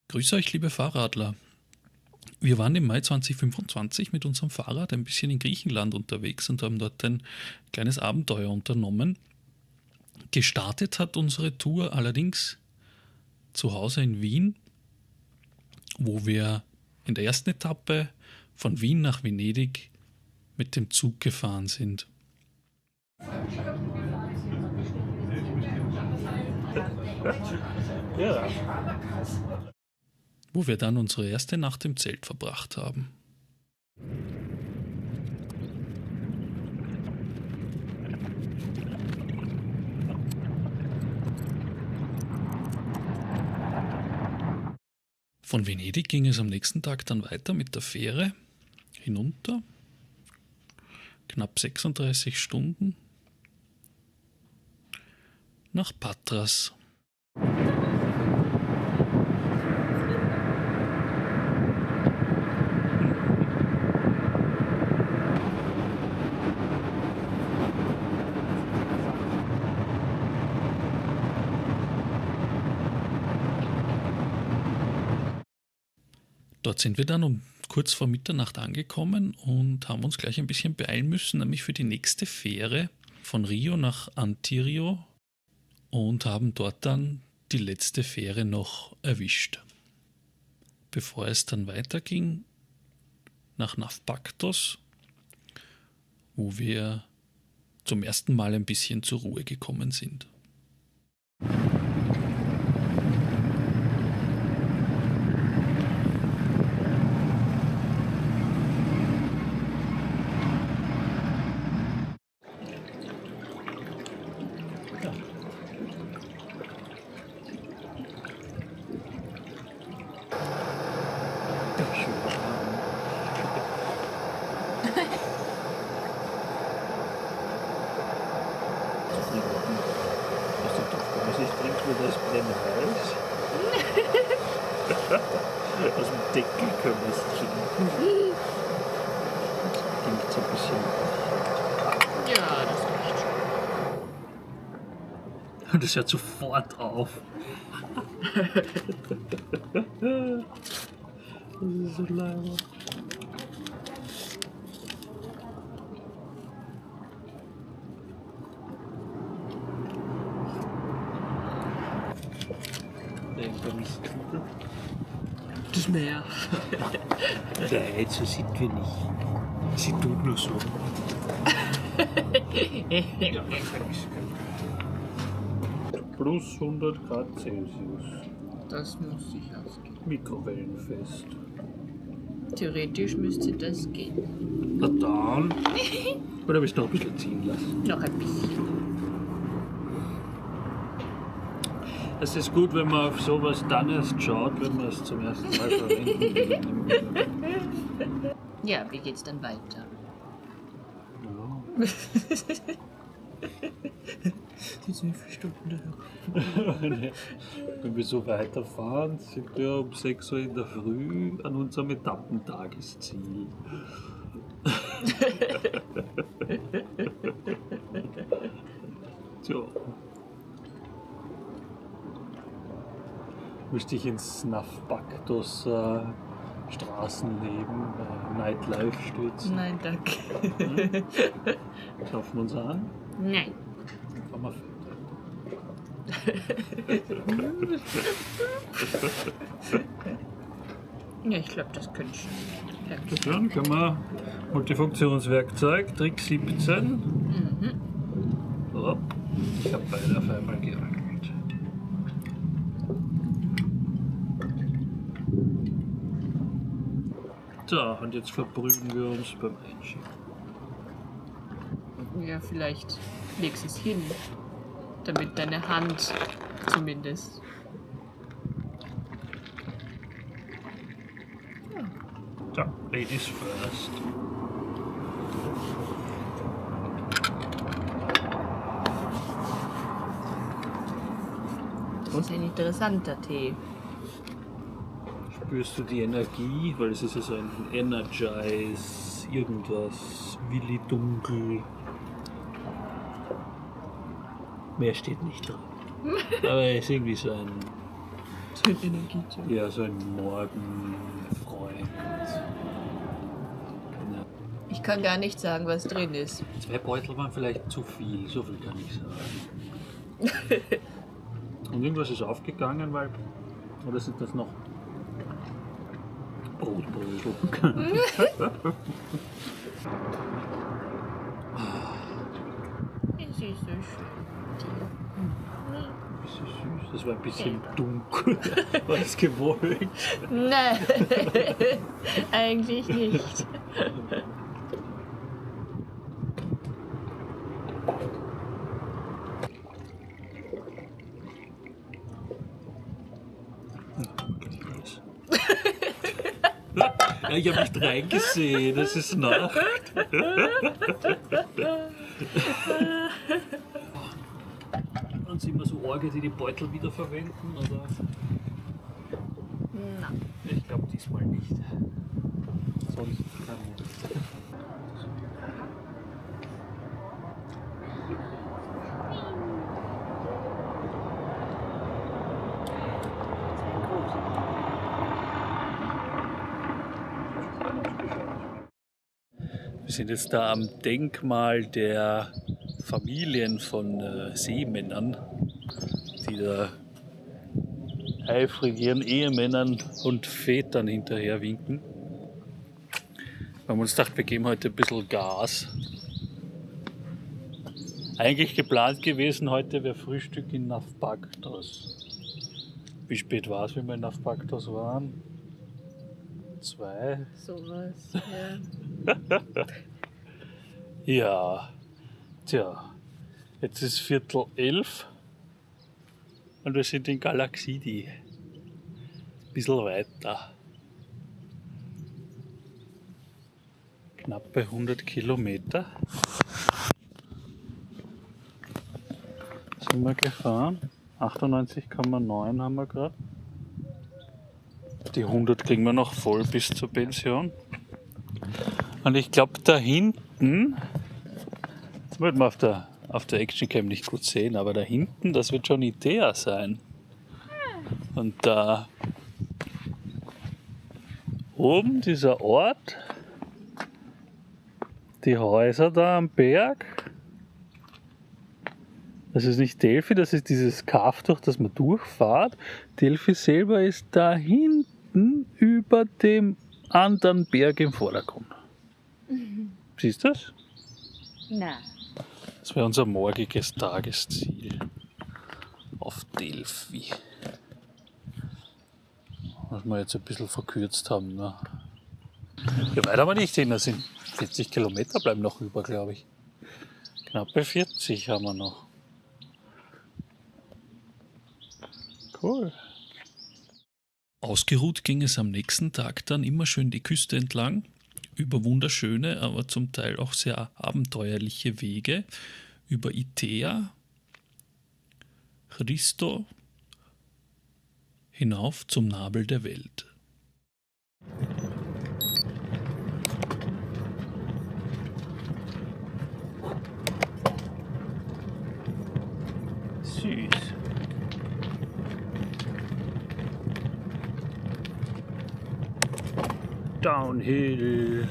Grüß euch, liebe Fahrradler. Wir waren im Mai 2025 mit unserem Fahrrad ein bisschen in Griechenland unterwegs und haben dort ein kleines Abenteuer unternommen. Gestartet hat unsere Tour allerdings zu Hause in Wien, wo wir in der ersten Etappe von Wien nach Venedig mit dem Zug gefahren sind. Ja. Wo wir dann unsere erste Nacht im Zelt verbracht haben. Von Venedig ging es am nächsten Tag dann weiter mit der Fähre hinunter. Knapp 36 Stunden nach Patras. Dort sind wir dann um kurz vor Mitternacht angekommen und haben uns gleich ein bisschen beeilen müssen, nämlich für die nächste Fähre von Rio nach Antirio, und haben dort dann die letzte Fähre noch erwischt. Bevor es dann weiterging nach Nafpaktos, wo wir zum ersten Mal ein bisschen zur Ruhe gekommen sind. Was ich trinke, nur das Brennreis. Aus dem Deckel können wir es trinken. Klingt so ein bisschen. Ja, das reicht schon. Und das hört sofort auf. Das ist so leid. Das Meer. Nein, so sind wir nicht. Sie tut nur so. Ja, plus 100 Grad Celsius. Das muss sich ausgehen. Mikrowellenfest. Theoretisch müsste das gehen. Na dann. Oder willst du noch ein bisschen ziehen lassen? Noch ein bisschen. Es ist gut, wenn man auf sowas dann erst schaut, wenn man es zum ersten Mal verwenden will. Ja, wie geht's dann weiter? Ja. Die 12 Stunden daher. Wenn wir so weiterfahren, sind wir um 6 Uhr in der Früh an unserem Etappentagesziel. So. Müsste ich ins Nafpaktos Straßenleben, Nightlife stürzen? Nein, danke. Schaffen wir uns an? Nein. Dann fahren wir Ja, ich glaube, das könnte schon. Ja. Dann können wir Multifunktionswerkzeug, Trick 17. Mhm. So. Ich habe beide auf einmal geangelt. So, und jetzt verbrühen wir uns beim Einschicken. Ja, vielleicht legst du es hin, damit deine Hand zumindest. So, Ladies first. Das ist ein interessanter Tee. Spürst du die Energie? Weil es ist ja so ein Energize, irgendwas, Willi Dunkel. Mehr steht nicht dran. Aber es ist irgendwie so ein So ein Energiezeug. Ja, so ein Morgenfreund. Ja. Ich kann gar nicht sagen, was drin ist. 2 Beutel waren vielleicht zu viel, so viel kann ich sagen. Und irgendwas ist aufgegangen, weil. Oder sind das noch Brotbrösel? Es ist so schön. Ein bisschen süß, das war ein bisschen dunkel. War das gewollt? Nein, eigentlich nicht. Ja, ich habe nicht reingesehen, es ist Nacht. Und sind wir so Orge, die Beutel wiederverwenden? Oder? Nein. Ich glaube diesmal nicht. Sonst kann ich. Wir sind jetzt da am Denkmal der Familien von Seemännern, die da eifrig ihren Ehemännern und Vätern hinterher winken. Wir haben uns gedacht, wir geben heute ein bisschen Gas. Eigentlich geplant gewesen, heute wäre Frühstück in Navpaktos. Wie spät war es, wie wir in Navpaktos waren? 2? Sowas, ja. Ja, tja, jetzt ist 10:45 und wir sind in Galaxidi. Ein bisschen weiter. Knappe 100 Kilometer sind wir gefahren. 98,9 haben wir gerade. Die 100 kriegen wir noch voll bis zur Pension. Und ich glaube, da hinten, das wird man auf der Actioncam nicht gut sehen, aber da hinten, das wird schon Idea sein. Und da oben dieser Ort, die Häuser da am Berg, das ist nicht Delphi, das ist dieses Kaff, durch das man durchfahrt. Delphi selber ist da hinten über dem anderen Berg im Vordergrund. Siehst du das? Nein. Das wäre unser morgiges Tagesziel auf Delphi. Was wir jetzt ein bisschen verkürzt haben. Ne? Ja, weiter aber nicht hin, das sind 40 Kilometer bleiben noch über, glaube ich. Knappe 40 haben wir noch. Cool. Ausgeruht ging es am nächsten Tag dann immer schön die Küste entlang, über wunderschöne, aber zum Teil auch sehr abenteuerliche Wege, über Itea, Christo, hinauf zum Nabel der Welt. Süß. Downhill.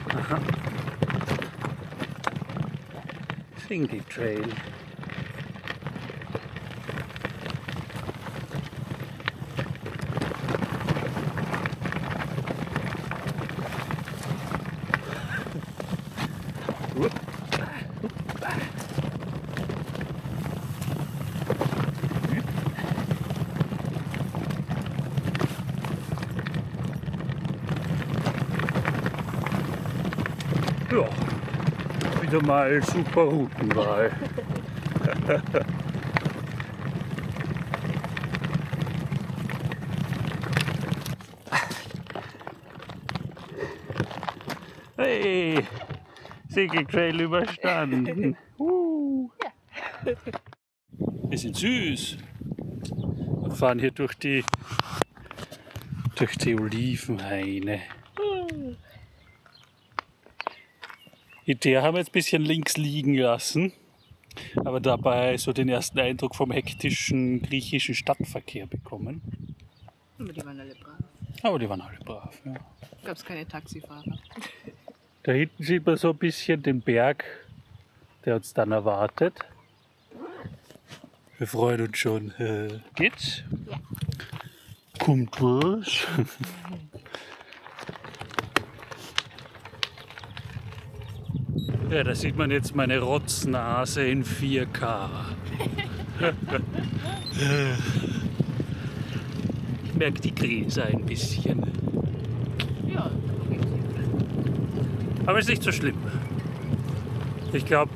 Aha. Single Trail. Ja, wieder mal super Routenwahl. Hey, Segeltrail überstanden. Wir sind süß. Wir fahren hier durch durch die Olivenhaine. Die haben wir jetzt ein bisschen links liegen lassen, aber dabei so den ersten Eindruck vom hektischen griechischen Stadtverkehr bekommen. Aber die waren alle brav. Aber die waren alle brav, ja. Gab es keine Taxifahrer. Da hinten sieht man so ein bisschen den Berg, der uns dann erwartet. Wir freuen uns schon. Geht's? Ja. Kommt was? Ja, da sieht man jetzt meine Rotznase in 4K. Ich merke die Gräser ein bisschen. Ja, Aber ist nicht so schlimm. Ich glaube,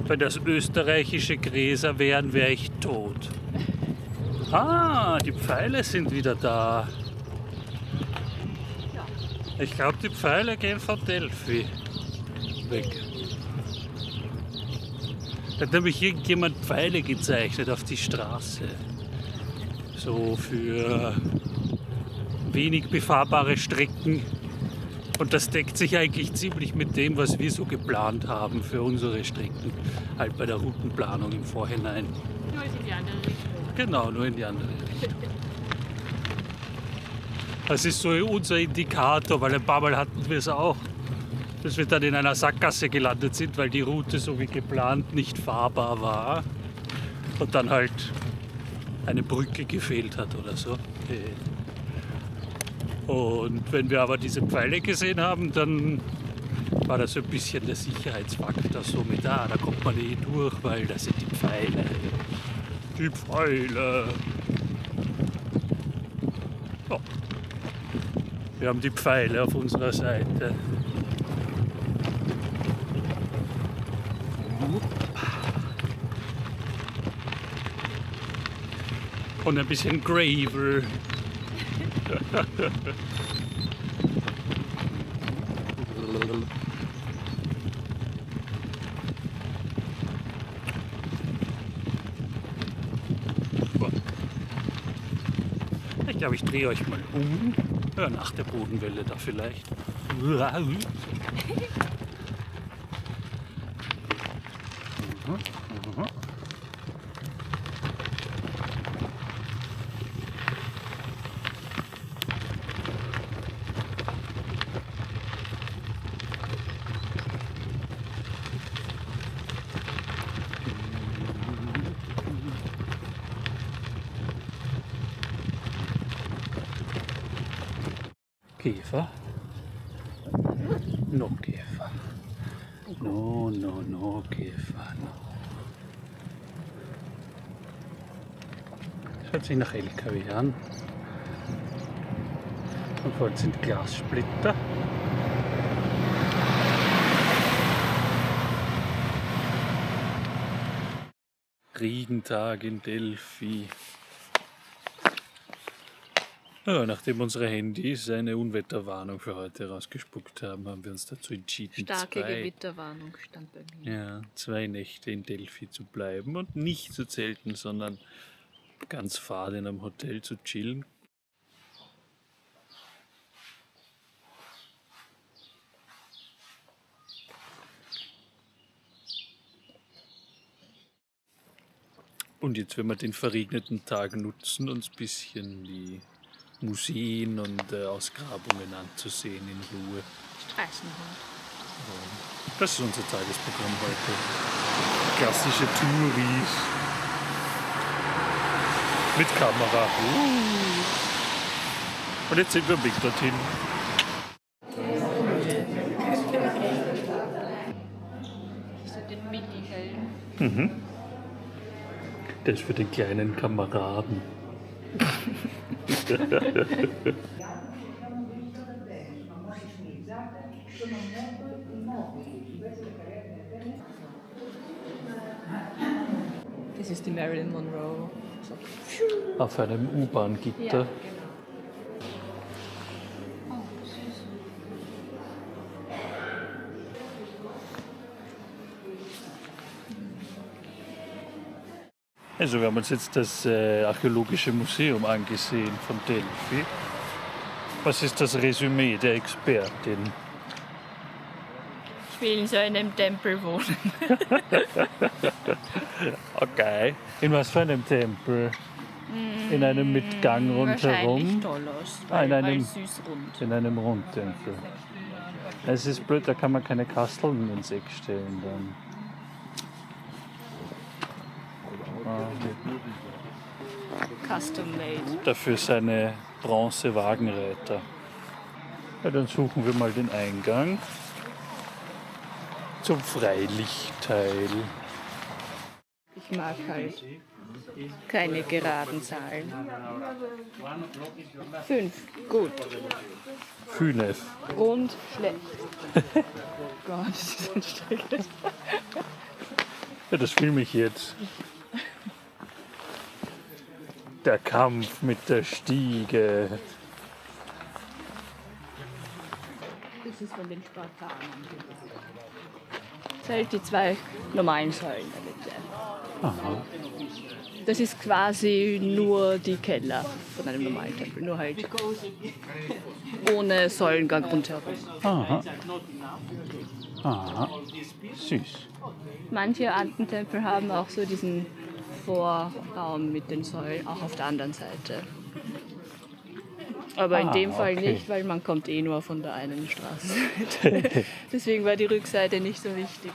wenn das österreichische Gräser wären, wäre ich tot. Ah, die Pfeile sind wieder da. Ich glaube, die Pfeile gehen von Delphi weg. Da hat nämlich irgendjemand Pfeile gezeichnet auf die Straße. So für wenig befahrbare Strecken. Und das deckt sich eigentlich ziemlich mit dem, was wir so geplant haben für unsere Strecken. Halt bei der Routenplanung im Vorhinein. nur in die andere Richtung. Genau, nur in die andere Richtung. Das ist so unser Indikator, weil ein paar Mal hatten wir es auch, dass wir dann in einer Sackgasse gelandet sind, weil die Route so wie geplant nicht fahrbar war. Und dann halt eine Brücke gefehlt hat oder so. Und wenn wir aber diese Pfeile gesehen haben, dann war das so ein bisschen der Sicherheitsfaktor. So mit, da kommt man eh durch, weil das sind die Pfeile. Die Pfeile. Oh. Wir haben die Pfeile auf unserer Seite. Und ein bisschen Gravel. Ich glaube, ich drehe euch mal um. Ja, nach der Bodenwelle da vielleicht. Käfer? No Käfer. No Käfer. No. Das hört sich nach LKW an. Und vorne sind Glassplitter. Regentag in Delphi. Ja, nachdem unsere Handys eine Unwetterwarnung für heute rausgespuckt haben, haben wir uns dazu entschieden, Starke Gewitterwarnung stand bei mir. 2 Nächte in Delphi zu bleiben und nicht zu zelten, sondern ganz fad in einem Hotel zu chillen. Und jetzt werden wir den verregneten Tag nutzen, uns ein bisschen die Museen und Ausgrabungen anzusehen in Ruhe. Straßenhund. Das ist unser Tagesprogramm heute. Klassische Touris. Mit Kamera. Und jetzt sind wir am Weg dorthin. Hast du den Mini-Helm? Das ist für den kleinen Kameraden. Das ist die Marilyn Monroe. Auf einem U-Bahn-Gitter. Ja, genau. Also wir haben uns jetzt das Archäologische Museum angesehen von Delphi. Was ist das Resümee der Expertin? Ich will in so einem Tempel wohnen. Okay. In was für einem Tempel? In einem mit Gang rundherum? Wahrscheinlich Tolos, In weil einem, süß rund. in einem Rundtempel. Es ist blöd, da kann man keine Kasteln ins Eck stellen dann. Custom made. Dafür seine Bronze-Wagenräder. Ja, dann suchen wir mal den Eingang zum Freilichtteil. Ich mag halt keine geraden Zahlen. 5, gut. Fünef. Rund, schlecht. Gott, das ist ein Stück. Ja, das filme ich jetzt. Der Kampf mit der Stiege. Das ist von den Spartanern. Das sind halt die 2 normalen Säulen in der Mitte. Aha. Das ist quasi nur die Keller von einem normalen Tempel, nur halt ohne Säulengang rundherum. Aha. Aha. Süß. Manche alten Tempel haben auch so diesen Vorraum mit den Säulen, auch auf der anderen Seite. Aber in dem Fall okay. nicht, weil man kommt eh nur von der einen Straßenseite. Deswegen war die Rückseite nicht so wichtig.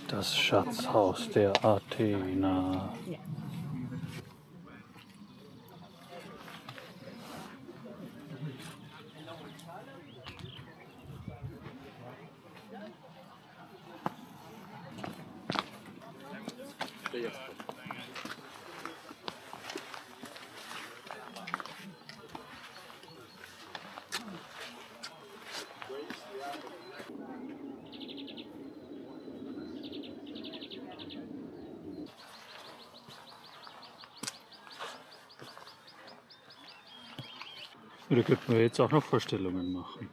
Das Schatzhaus der Athener. Ja. Da könnten wir jetzt auch noch Vorstellungen machen.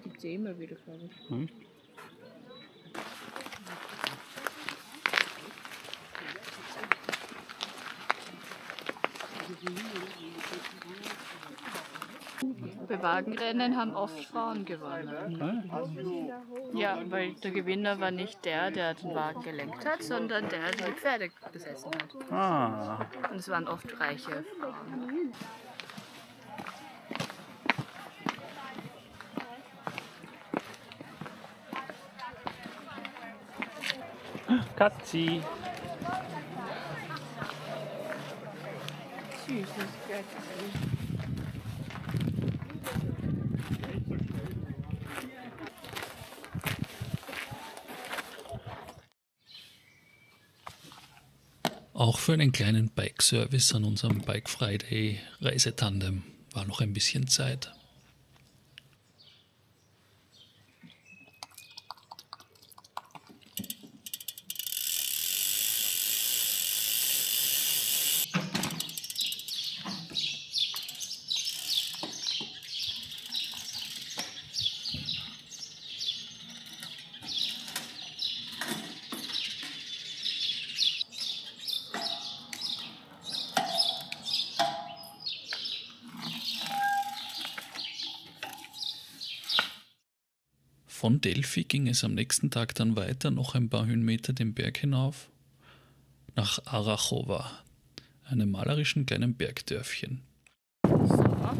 Gibt es eh immer wieder, glaube ich. Hm? Bei Wagenrennen haben oft Frauen gewonnen. Ja, weil der Gewinner war nicht der den Wagen gelenkt hat, sondern der die Pferde besessen hat. Ah, Und es waren oft reiche Frauen. Katzi. Süßes Göttchen. Auch für einen kleinen Bike-Service an unserem Bike Friday Reisetandem war noch ein bisschen Zeit. Von Delphi ging es am nächsten Tag dann weiter, noch ein paar Höhenmeter den Berg hinauf, nach Arachova, einem malerischen kleinen Bergdörfchen. So, da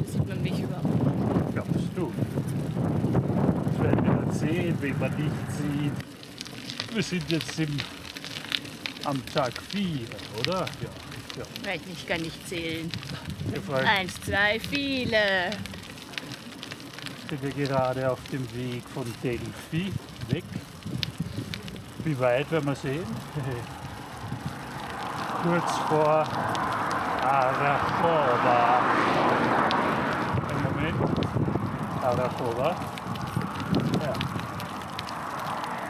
sieht man mich überhaupt. Glaubst du? Das werden wir dann sehen, wen man nicht sieht. Wir sind jetzt am Tag 4, oder? Ja. Weil ich kann nicht zählen. Wir fragen, 1, 2, viele. sind wir gerade auf dem Weg von Delphi weg. Wie weit werden wir sehen? Kurz vor Arachova. Einen Moment. Arachova. Ja.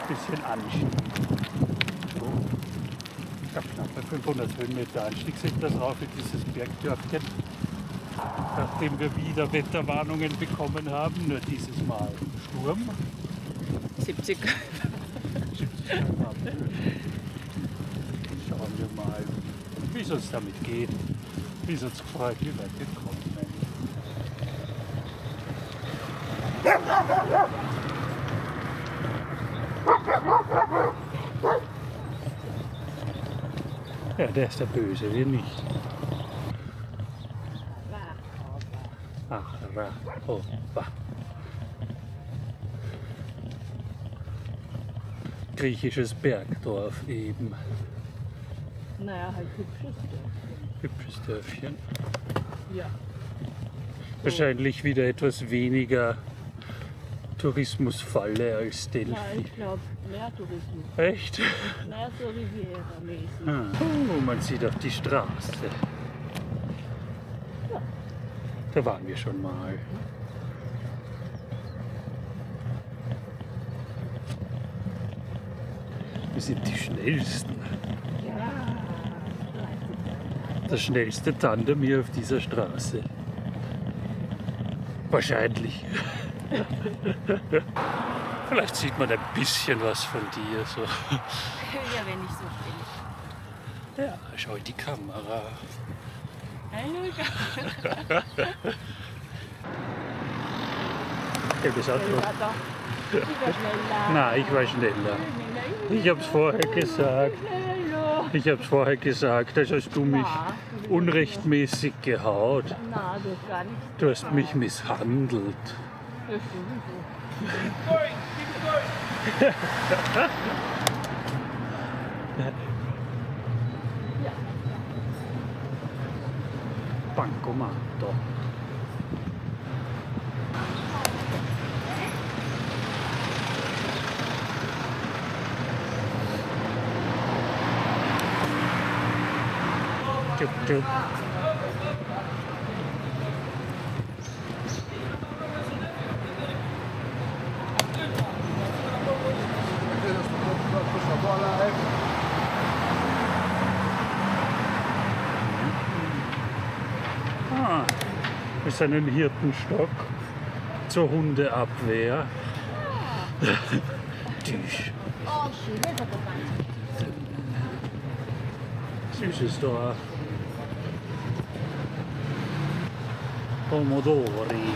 Bisschen Anstieg. So. Ich glaube knapp bei 500 Höhenmeter Anstieg sind das rauf in dieses Bergdörfchen. Nachdem wir wieder Wetterwarnungen bekommen haben, nur dieses Mal Sturm. 70. Schauen wir mal, wie es uns damit geht. Wieso zu gefreut, wie weit wir kommen? Ja, der ist der Böse, wir nicht. Ach, Opa. Griechisches Bergdorf eben. Naja, halt hübsches Dörfchen. Hübsches Dörfchen. Ja. Wahrscheinlich wieder etwas weniger Tourismusfalle als Delphi. Ja, ich glaube, mehr Tourismus. Echt? Mehr so Riviera-mäßig. Ah. Oh, man sieht auch die Straße. Da waren wir schon mal. Wir sind die Schnellsten. Das schnellste Tandem hier auf dieser Straße. Wahrscheinlich. Vielleicht sieht man ein bisschen was von dir. So. Ja, wenn ich so bin. Ja, schau in die Kamera. Hallo. Gelbes Auto. Ich war schneller. Nein, ich war schneller. Ich hab's vorher gesagt. Ich hab's vorher gesagt, als hast du mich unrechtmäßig gehaut. Na, du gar nicht. Du hast mich misshandelt. Das sowieso. Bancomato. Tschüpp, tschüpp. Ah, wir sind im Hirtenstock zur Hundeabwehr. Tschüss. Süßes Dorf. Pomodori.